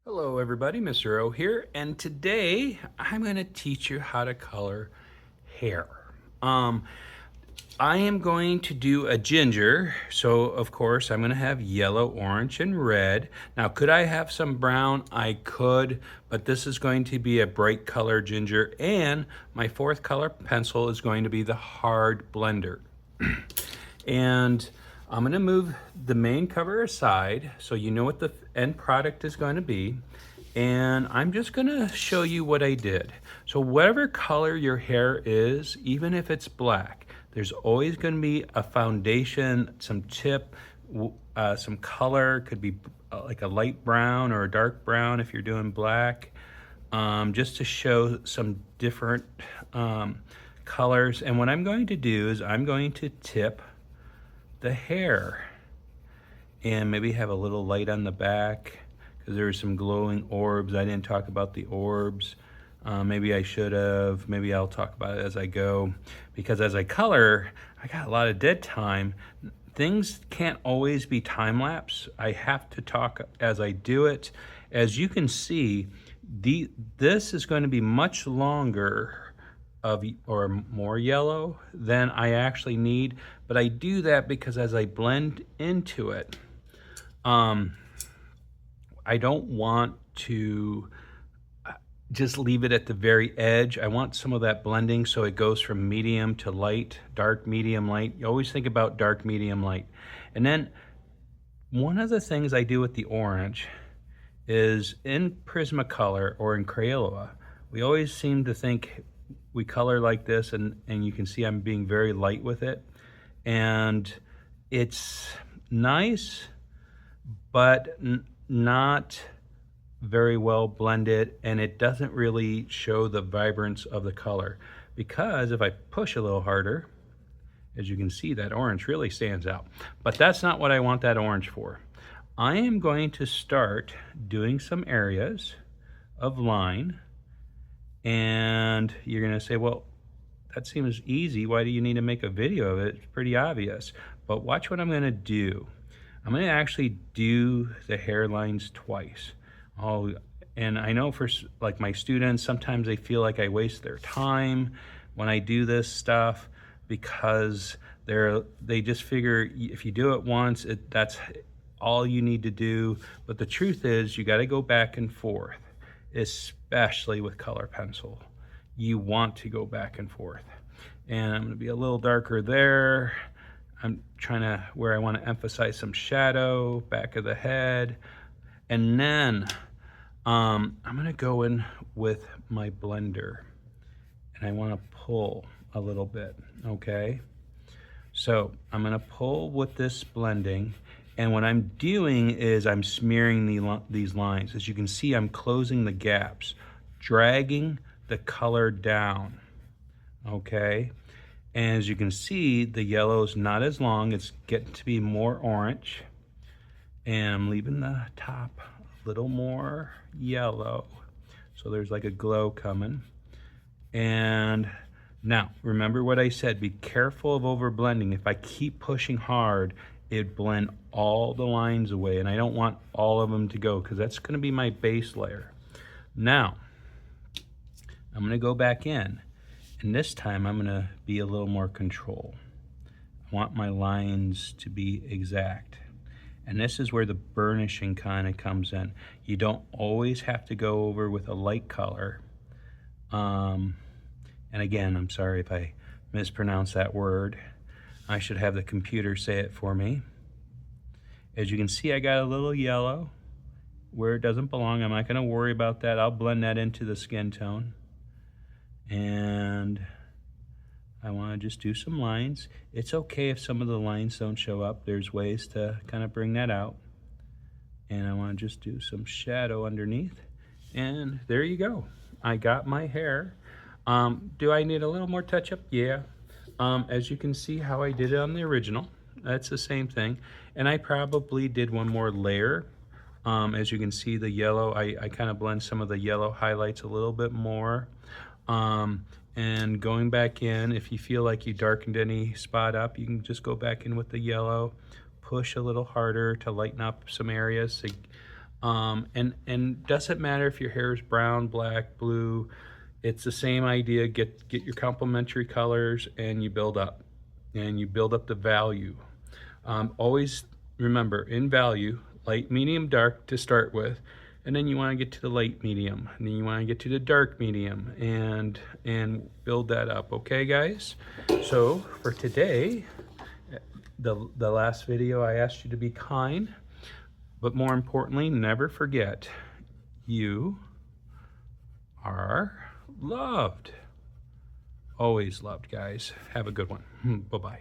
Hello everybody, Mr. O here, and today I'm going to teach you how to color hair. Um, I am going to do a ginger, so of course I'm going to have yellow, orange, and red. Now could I have some brown? I could, but this is going to be a bright color ginger, and my fourth color pencil is going to be the hard blender. And I'm going to move the main cover aside so you know what the end product is going to be. And I'm just going to show you what I did. So whatever color your hair is, even if it's black, there's always going to be a foundation, some tip, some color. Could be like a light brown or a dark brown if you're doing black, just to show some different colors. And what I'm going to do is I'm going to tip the hair and maybe have a little light on the back because there are some glowing orbs. I didn't talk about the orbs. Maybe I should have. Maybe I'll talk about it as I go, because as I color, I got a lot of dead time. Things can't always be time lapse. I have to talk as I do it. As you can see, this is going to be much longer or more yellow than I actually need, but I do that because as I blend into it, I don't want to just leave it at the very edge. I want some of that blending so it goes from medium to light, dark, medium, light. You always think about dark, medium, light. And then one of the things I do with the orange is in Prismacolor or in Crayola, we always seem to think we color like this, and you can see I'm being very light with it. And it's nice, but not very well blended, and it doesn't really show the vibrance of the color. Because if I push a little harder, as you can see, that orange really stands out. But that's not what I want that orange for. I am going to start doing some areas of line, and you're gonna say, well, that seems easy. Why do you need to make a video of it? It's pretty obvious. But watch what I'm gonna do. I'm gonna actually do the hairlines twice. And I know for like my students, sometimes they feel like I waste their time when I do this stuff, because they just figure if you do it once, that's all you need to do. But the truth is, you gotta go back and forth, especially with color pencil. You want to go back and forth. And I'm gonna be a little darker there. I'm trying to, where I want to emphasize some shadow, back of the head. And then I'm gonna go in with my blender, and I want to pull a little bit, okay? So I'm gonna pull with this blending, and what I'm doing is I'm smearing these lines. As you can see, I'm closing the gaps, dragging the color down, okay? And as you can see, the yellow's not as long, it's getting to be more orange. And I'm leaving the top a little more yellow, so there's like a glow coming. And now, remember what I said, be careful of over blending. If I keep pushing hard, it'd blend all the lines away, and I don't want all of them to go, because that's gonna be my base layer. Now, I'm gonna go back in, and this time I'm gonna be a little more control. I want my lines to be exact. And this is where the burnishing kind of comes in. You don't always have to go over with a light color. And again, I'm sorry if I mispronounce that word. I should have the computer say it for me. As you can see, I got a little yellow where it doesn't belong. I'm not gonna worry about that. I'll blend that into the skin tone. And I wanna just do some lines. It's okay if some of the lines don't show up. There's ways to kind of bring that out. And I wanna just do some shadow underneath. And there you go. I got my hair. Do I need a little more touch up? Yeah. As you can see how I did it on the original, that's the same thing. And I probably did one more layer. As you can see, the yellow, I kind of blend some of the yellow highlights a little bit more. And going back in, if you feel like you darkened any spot up, you can just go back in with the yellow, push a little harder to lighten up some areas. And doesn't matter if your hair is brown, black, blue. It's the same idea. Get your complementary colors and you build up. And you build up the value. Always remember, in value, light, medium, dark to start with, and then you want to get to the light medium, and then you want to get to the dark medium, and build that up. Okay, guys? So for today, the last video, I asked you to be kind, but more importantly, never forget, you are loved. Always loved, guys. Have a good one. Bye-bye.